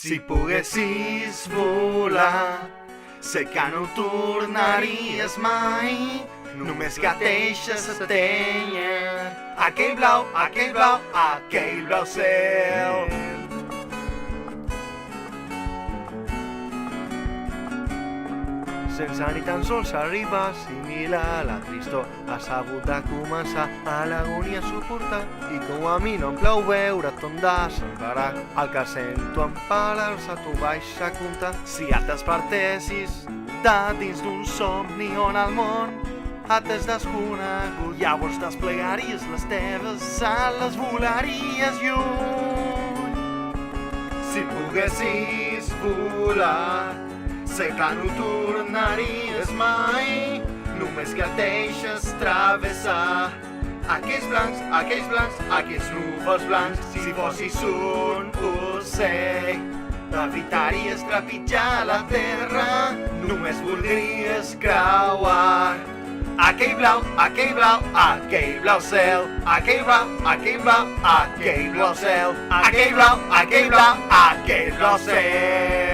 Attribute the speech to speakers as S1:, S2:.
S1: Si poguessis volar, sé que no tornaries mai, només que deixes atènyer aquell blau, aquell blau, aquell blau cel. Sense ni tan sols arribar a assimilar la tristor, has hagut de començar a l'agonia a suportar. I com a mi no em plau veure ton desembarar, el que sento en parlar-se t'ho vaig a contar. Si et despertessis de dins d'un somni on el món et és desconegut, llavors desplegaries les teves ales, volaries lluny. Si poguessis volar, sé que no tornaries mai, només que et deixes travessar aquells blancs, aquells núvols blancs. Si fossis un ocell, evitaries trepitjar la terra, només voldries creuar aquell blau, aquell blau, aquell blau cel. Aquell blau, aquell blau, aquell blau cel. Aquell blau, aquell blau, aquell blau cel.